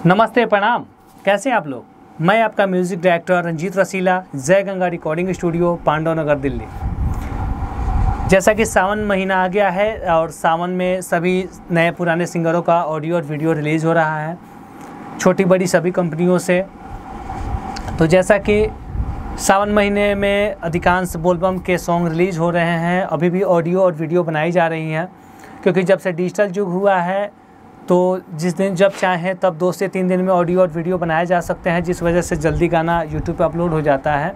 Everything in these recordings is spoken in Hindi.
नमस्ते, प्रणाम। कैसे हैं आप लोग? मैं आपका म्यूज़िक डायरेक्टर रंजीत रसीला, जय गंगा रिकॉर्डिंग स्टूडियो, पांडव नगर, दिल्ली। जैसा कि सावन महीना आ गया है और सावन में सभी नए पुराने सिंगरों का ऑडियो और वीडियो रिलीज़ हो रहा है, छोटी बड़ी सभी कंपनियों से। तो जैसा कि सावन महीने में अधिकांश बोलबम के सॉन्ग रिलीज़ हो रहे हैं, अभी भी ऑडियो और वीडियो बनाई जा रही हैं, क्योंकि जब से डिजिटल युग हुआ है तो जिस दिन जब चाहें तब 2 से 3 दिन में ऑडियो और वीडियो बनाए जा सकते हैं, जिस वजह से जल्दी गाना यूट्यूब पे अपलोड हो जाता है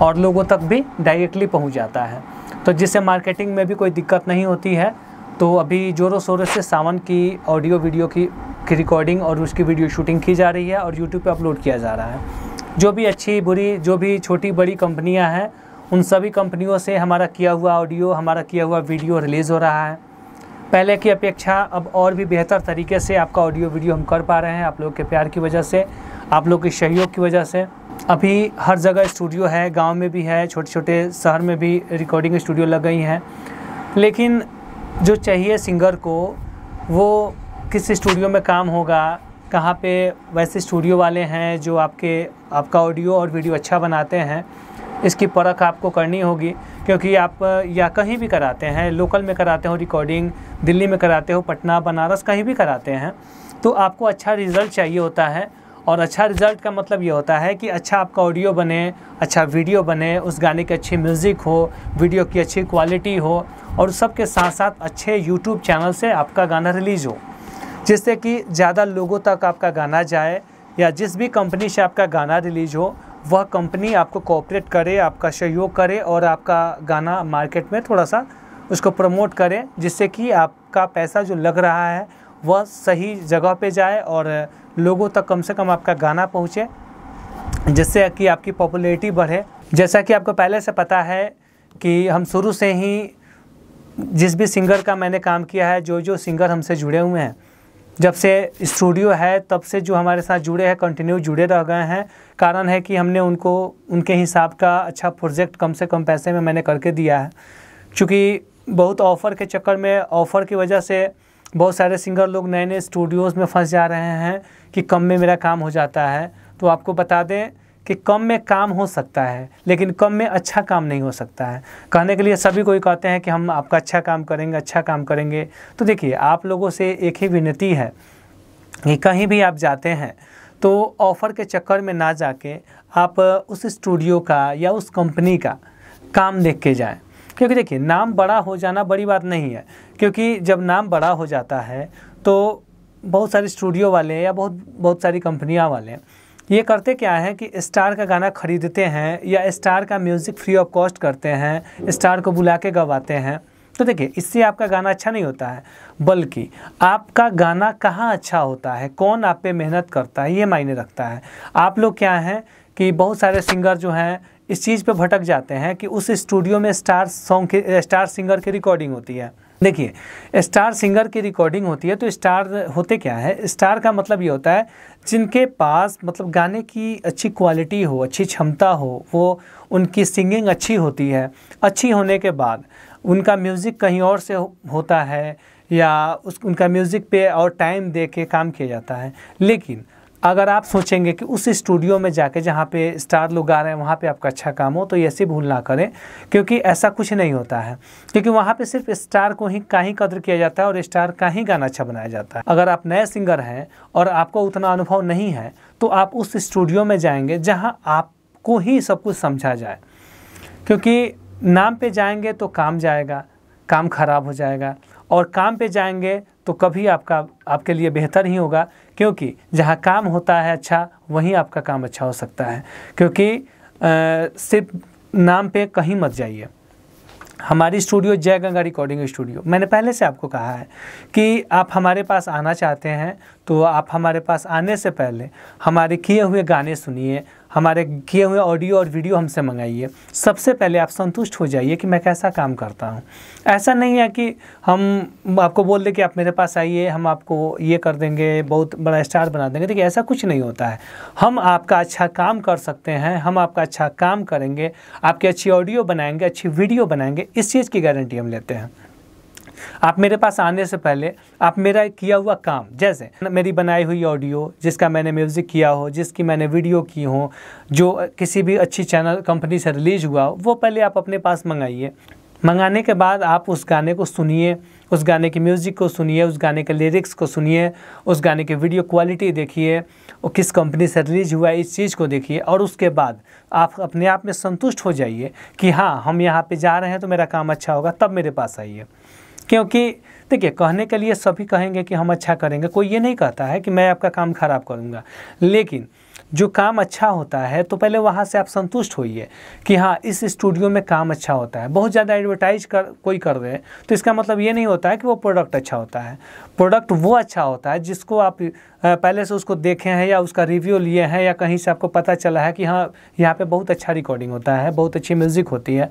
और लोगों तक भी डायरेक्टली पहुंच जाता है, तो जिससे मार्केटिंग में भी कोई दिक्कत नहीं होती है। तो अभी ज़ोरों शोरों से सावन की ऑडियो वीडियो की रिकॉर्डिंग और उसकी वीडियो शूटिंग की जा रही है और यूट्यूब पे अपलोड किया जा रहा है। जो भी अच्छी बुरी, जो भी छोटी बड़ी कंपनियाँ हैं, उन सभी कंपनियों से हमारा किया हुआ ऑडियो, हमारा किया हुआ वीडियो रिलीज़ हो रहा है। पहले की अपेक्षा अब और भी बेहतर तरीके से आपका ऑडियो वीडियो हम कर पा रहे हैं, आप लोग के प्यार की वजह से, आप लोग के सहयोग की वजह से। अभी हर जगह स्टूडियो है, गांव में भी है, छोटे छोटे शहर में भी रिकॉर्डिंग स्टूडियो लग गई हैं। लेकिन जो चाहिए सिंगर को, वो किस स्टूडियो में काम होगा, कहाँ पे वैसे स्टूडियो वाले हैं जो आपका ऑडियो और वीडियो अच्छा बनाते हैं, इसकी परख आपको करनी होगी। क्योंकि आप या कहीं भी कराते हैं, लोकल में कराते हो रिकॉर्डिंग, दिल्ली में कराते हो, पटना, बनारस, कहीं भी कराते हैं, तो आपको अच्छा रिज़ल्ट चाहिए होता है। और अच्छा रिज़ल्ट का मतलब ये होता है कि अच्छा आपका ऑडियो बने, अच्छा वीडियो बने, उस गाने की अच्छी म्यूज़िक हो, वीडियो की अच्छी क्वालिटी हो, और सबके साथ साथ अच्छे यूट्यूब चैनल से आपका गाना रिलीज़ हो, जिससे कि ज़्यादा लोगों तक आपका गाना जाए, या जिस भी कंपनी से आपका गाना रिलीज़ हो वह कंपनी आपको कोऑपरेट करे, आपका सहयोग करे और आपका गाना मार्केट में थोड़ा सा उसको प्रमोट करे, जिससे कि आपका पैसा जो लग रहा है वह सही जगह पे जाए और लोगों तक कम से कम आपका गाना पहुँचे, जिससे कि आपकी पॉपुलैरिटी बढ़े। जैसा कि आपको पहले से पता है कि हम शुरू से ही जिस भी सिंगर का मैंने काम किया है, जो सिंगर हमसे जुड़े हुए हैं, जब से स्टूडियो है तब से जो हमारे साथ जुड़े हैं, कंटिन्यू जुड़े रह गए हैं। कारण है कि हमने उनको उनके हिसाब का अच्छा प्रोजेक्ट कम से कम पैसे में मैंने करके दिया है। क्योंकि बहुत ऑफ़र के चक्कर में, ऑफ़र की वजह से बहुत सारे सिंगर लोग नए नए स्टूडियोज़ में फंस जा रहे हैं कि कम में मेरा काम हो जाता है। तो आपको बता दें कि कम में काम हो सकता है, लेकिन कम में अच्छा काम नहीं हो सकता है। कहने के लिए सभी कोई कहते हैं कि हम आपका अच्छा काम करेंगे, अच्छा काम करेंगे। तो देखिए, आप लोगों से एक ही विनती है कि कहीं भी आप जाते हैं तो ऑफ़र के चक्कर में ना जाके आप उस स्टूडियो का या उस कंपनी का काम देख के जाएँ। क्योंकि देखिए, नाम बड़ा हो जाना बड़ी बात नहीं है, क्योंकि जब नाम बड़ा हो जाता है तो बहुत सारे स्टूडियो वाले या बहुत सारी कंपनियाँ वाले ये करते क्या है कि स्टार का गाना खरीदते हैं या स्टार का म्यूज़िक फ्री ऑफ कॉस्ट करते हैं, स्टार को बुला के गवाते हैं। तो देखिए, इससे आपका गाना अच्छा नहीं होता है, बल्कि आपका गाना कहाँ अच्छा होता है, कौन आप पे मेहनत करता है, ये मायने रखता है। आप लोग क्या हैं कि बहुत सारे सिंगर जो हैं इस चीज़ पे भटक जाते हैं कि उस स्टूडियो में स्टार सिंगर की रिकॉर्डिंग होती है। देखिए, स्टार सिंगर की रिकॉर्डिंग होती है तो स्टार होते क्या है, स्टार का मतलब ये होता है जिनके पास मतलब गाने की अच्छी क्वालिटी हो, अच्छी क्षमता हो, वो उनकी सिंगिंग अच्छी होती है। अच्छी होने के बाद उनका म्यूज़िक कहीं और से होता है या उनका म्यूज़िक पे और टाइम दे के काम किया जाता है। लेकिन अगर आप सोचेंगे कि उस स्टूडियो में जाके जहाँ पे स्टार लोग गा रहे हैं वहाँ पे आपका अच्छा काम हो, तो ऐसी भूल ना करें, क्योंकि ऐसा कुछ नहीं होता है। क्योंकि वहाँ पे सिर्फ स्टार को ही का ही कदर किया जाता है और स्टार का ही गाना अच्छा बनाया जाता है। अगर आप नए सिंगर हैं और आपको उतना अनुभव नहीं है तो आप उस स्टूडियो में जाएंगे जहाँ आपको ही सब कुछ समझा जाए। क्योंकि नाम पे जाएंगे तो काम जाएगा, काम खराब हो जाएगा, और काम पे जाएंगे तो कभी आपके लिए बेहतर ही होगा। क्योंकि जहाँ काम होता है अच्छा, वहीं आपका काम अच्छा हो सकता है। क्योंकि सिर्फ नाम पे कहीं मत जाइए। हमारी स्टूडियो जय गंगा रिकॉर्डिंग स्टूडियो, मैंने पहले से आपको कहा है कि आप हमारे पास आना चाहते हैं तो आप हमारे पास आने से पहले हमारे किए हुए गाने सुनिए, हमारे किए हुए ऑडियो और वीडियो हमसे मंगाइए। सबसे पहले आप संतुष्ट हो जाइए कि मैं कैसा काम करता हूँ। ऐसा नहीं है कि हम आपको बोल दें कि आप मेरे पास आइए, हम आपको ये कर देंगे, बहुत बड़ा स्टार बना देंगे। देखिए, ऐसा कुछ नहीं होता है। हम आपका अच्छा काम कर सकते हैं, हम आपका अच्छा काम करेंगे, आपकी अच्छी ऑडियो बनाएंगे, अच्छी वीडियो बनाएंगे, इस चीज़ की गारंटी हम लेते हैं। आप मेरे पास आने से पहले आप मेरा किया हुआ काम, जैसे मेरी बनाई हुई ऑडियो जिसका मैंने म्यूज़िक किया हो, जिसकी मैंने वीडियो की हो, जो किसी भी अच्छी चैनल कंपनी से रिलीज़ हुआ हो, वो पहले आप अपने पास मंगाइए। मंगाने के बाद आप उस गाने को सुनिए, उस गाने की म्यूज़िक को सुनिए, उस गाने के लिरिक्स को सुनिए, उस गाने की वीडियो क्वालिटी देखिए, और किस कंपनी से रिलीज़ हुआ है इस चीज़ को देखिए, और उसके बाद आप अपने आप में संतुष्ट हो जाइए कि हाँ, हम यहाँ पे जा रहे हैं तो मेरा काम अच्छा होगा, तब मेरे पास आइए। क्योंकि देखिए, कहने के लिए सभी कहेंगे कि हम अच्छा करेंगे, कोई ये नहीं कहता है कि मैं आपका काम ख़राब करूँगा, लेकिन जो काम अच्छा होता है तो पहले वहाँ से आप संतुष्ट होइए कि हाँ, इस स्टूडियो में काम अच्छा होता है। बहुत ज़्यादा एडवर्टाइज कोई कर रहे हैं तो इसका मतलब ये नहीं होता है कि वो प्रोडक्ट अच्छा होता है। प्रोडक्ट वो अच्छा होता है जिसको आप पहले से उसको देखे हैं या उसका रिव्यू लिए हैं या कहीं से आपको पता चला है कि हाँ, यहाँ पे बहुत अच्छा रिकॉर्डिंग होता है, बहुत अच्छी म्यूज़िक होती है।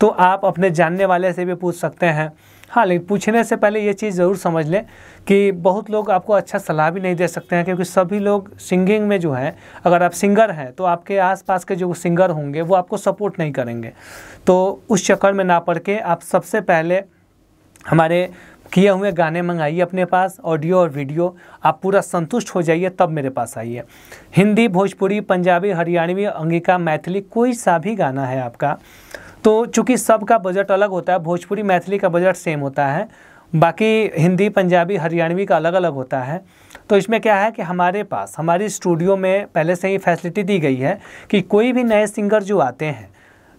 तो आप अपने जानने वाले से भी पूछ सकते हैं। हाँ, लेकिन पूछने से पहले ये चीज़ ज़रूर समझ लें कि बहुत लोग आपको अच्छा सलाह भी नहीं दे सकते हैं, क्योंकि सभी लोग सिंगिंग में जो है, अगर आप सिंगर हैं तो आपके आसपास के जो सिंगर होंगे वो आपको सपोर्ट नहीं करेंगे। तो उस चक्कर में ना पड़ के आप सबसे पहले हमारे किए हुए गाने मंगाइए अपने पास, ऑडियो और वीडियो, आप पूरा संतुष्ट हो जाइए, तब मेरे पास आइए। हिंदी, भोजपुरी, पंजाबी, हरियाणवी, अंगिका, मैथिली, कोई सा भी गाना है आपका, तो चूँकि सबका बजट अलग होता है, भोजपुरी मैथिली का बजट सेम होता है, बाकी हिंदी, पंजाबी, हरियाणवी का अलग अलग होता है। तो इसमें क्या है कि हमारे पास हमारी स्टूडियो में पहले से ही फैसिलिटी दी गई है कि कोई भी नए सिंगर जो आते हैं,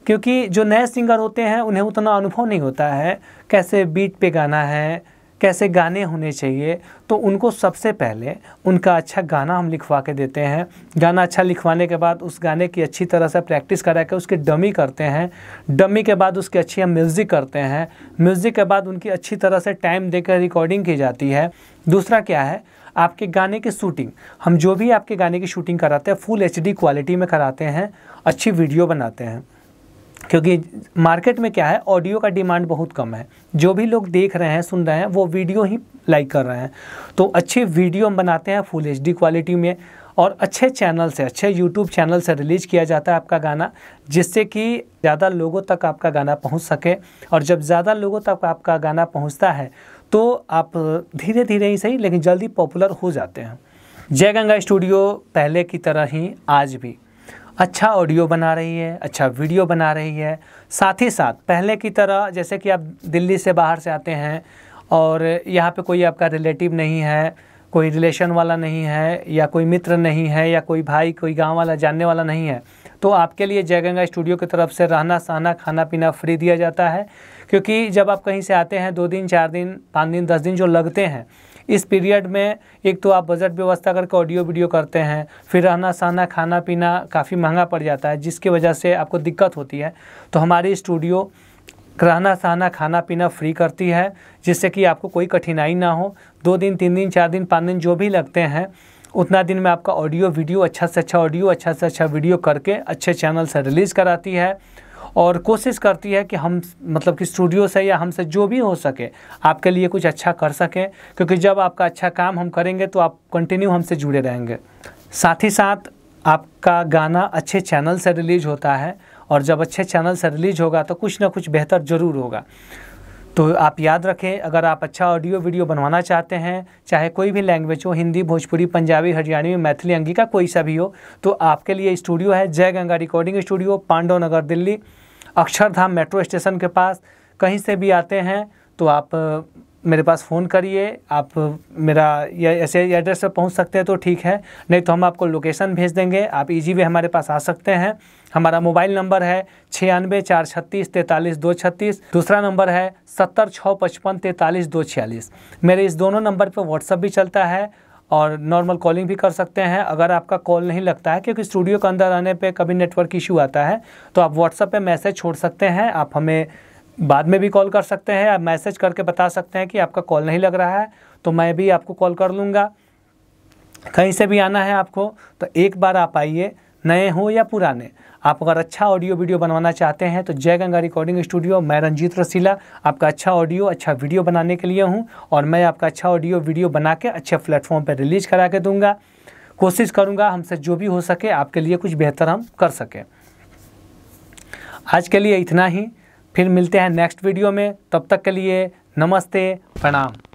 क्योंकि जो नए सिंगर होते हैं उन्हें उतना अनुभव नहीं होता है कैसे बीट पे गाना है, कैसे गाने होने चाहिए, तो उनको सबसे पहले उनका अच्छा गाना हम लिखवा के देते हैं। गाना अच्छा लिखवाने के बाद उस गाने की अच्छी तरह से प्रैक्टिस करा के उसकी डमी करते हैं। डमी के बाद उसकी अच्छी हम म्यूज़िक करते हैं। म्यूज़िक के बाद उनकी अच्छी तरह से टाइम देकर रिकॉर्डिंग की जाती है। दूसरा क्या है, आपके गाने की शूटिंग, हम जो भी आपके गाने की शूटिंग कराते हैं फुल HD क्वालिटी में कराते हैं, अच्छी वीडियो बनाते हैं। क्योंकि मार्केट में क्या है, ऑडियो का डिमांड बहुत कम है, जो भी लोग देख रहे हैं, सुन रहे हैं, वो वीडियो ही लाइक कर रहे हैं। तो अच्छी वीडियो हम बनाते हैं फुल HD क्वालिटी में, और अच्छे चैनल से, अच्छे YouTube चैनल से रिलीज़ किया जाता है आपका गाना, जिससे कि ज़्यादा लोगों तक आपका गाना पहुंच सके। और जब ज़्यादा लोगों तक आपका गाना पहुंचता है तो आप धीरे धीरे ही सही लेकिन जल्दी पॉपुलर हो जाते हैं। जय गंगा स्टूडियो पहले की तरह ही आज भी अच्छा ऑडियो बना रही है, अच्छा वीडियो बना रही है। साथ ही साथ पहले की तरह, जैसे कि आप दिल्ली से बाहर से आते हैं और यहाँ पे कोई आपका रिलेटिव नहीं है, कोई रिलेशन वाला नहीं है, या कोई मित्र नहीं है, या कोई भाई, कोई गांव वाला जानने वाला नहीं है, तो आपके लिए जय गंगा स्टूडियो की तरफ से रहना सहना खाना पीना फ्री दिया जाता है। क्योंकि जब आप कहीं से आते हैं 2 दिन 4 दिन 5 दिन 10 दिन जो लगते हैं, इस पीरियड में एक तो आप बजट व्यवस्था करके ऑडियो वीडियो करते हैं, फिर रहना सहना खाना पीना काफ़ी महंगा पड़ जाता है, जिसकी वजह से आपको दिक्कत होती है। तो हमारी स्टूडियो रहना सहना खाना पीना फ्री करती है, जिससे कि आपको कोई कठिनाई ना हो। 2 दिन 3 दिन 4 दिन 5 दिन जो भी लगते हैं, उतना दिन में आपका ऑडियो वीडियो अच्छा से अच्छा ऑडियो, अच्छा से अच्छा वीडियो करके अच्छे चैनल से रिलीज़ कराती है। और कोशिश करती है कि हम मतलब कि स्टूडियो से या हमसे जो भी हो सके आपके लिए कुछ अच्छा कर सकें, क्योंकि जब आपका अच्छा काम हम करेंगे तो आप कंटिन्यू हमसे जुड़े रहेंगे। साथ ही साथ आपका गाना अच्छे चैनल से रिलीज़ होता है, और जब अच्छे चैनल से रिलीज़ होगा तो कुछ ना कुछ बेहतर ज़रूर होगा। तो आप याद रखें, अगर आप अच्छा ऑडियो वीडियो बनवाना चाहते हैं, चाहे कोई भी लैंग्वेज हो, हिंदी, भोजपुरी, पंजाबी, हरियाणवी, मैथिली, अंगिका, कोई सा भी हो, तो आपके लिए स्टूडियो है जय गंगा रिकॉर्डिंग स्टूडियो, पांडव नगर, दिल्ली, अक्षरधाम मेट्रो स्टेशन के पास। कहीं से भी आते हैं तो आप मेरे पास फ़ोन करिए। आप मेरा ये ऐसे एड्रेस पर पहुंच सकते हैं तो ठीक है, नहीं तो हम आपको लोकेशन भेज देंगे, आप इजी वे हमारे पास आ सकते हैं। हमारा मोबाइल नंबर है 96 436 43 236, दूसरा नंबर है 70 655 43 246। मेरे इस दोनों नंबर पर व्हाट्सअप भी चलता है और नॉर्मल कॉलिंग भी कर सकते हैं। अगर आपका कॉल नहीं लगता है, क्योंकि स्टूडियो के अंदर आने पे कभी नेटवर्क इशू आता है, तो आप व्हाट्सएप पे मैसेज छोड़ सकते हैं। आप हमें बाद में भी कॉल कर सकते हैं, आप मैसेज करके बता सकते हैं कि आपका कॉल नहीं लग रहा है, तो मैं भी आपको कॉल कर लूँगा। कहीं से भी आना है आपको तो एक बार आप आइए, नए हो या पुराने। आप अगर अच्छा ऑडियो वीडियो बनवाना चाहते हैं तो जय गंगा रिकॉर्डिंग स्टूडियो, मैं रंजीत रसीला आपका अच्छा ऑडियो अच्छा वीडियो बनाने के लिए हूं, और मैं आपका अच्छा ऑडियो वीडियो बना के अच्छे प्लेटफॉर्म पर रिलीज़ करा के दूंगा। कोशिश करूंगा हमसे जो भी हो सके आपके लिए कुछ बेहतर हम कर सकें। आज के लिए इतना ही, फिर मिलते हैं नेक्स्ट वीडियो में। तब तक के लिए नमस्ते, प्रणाम।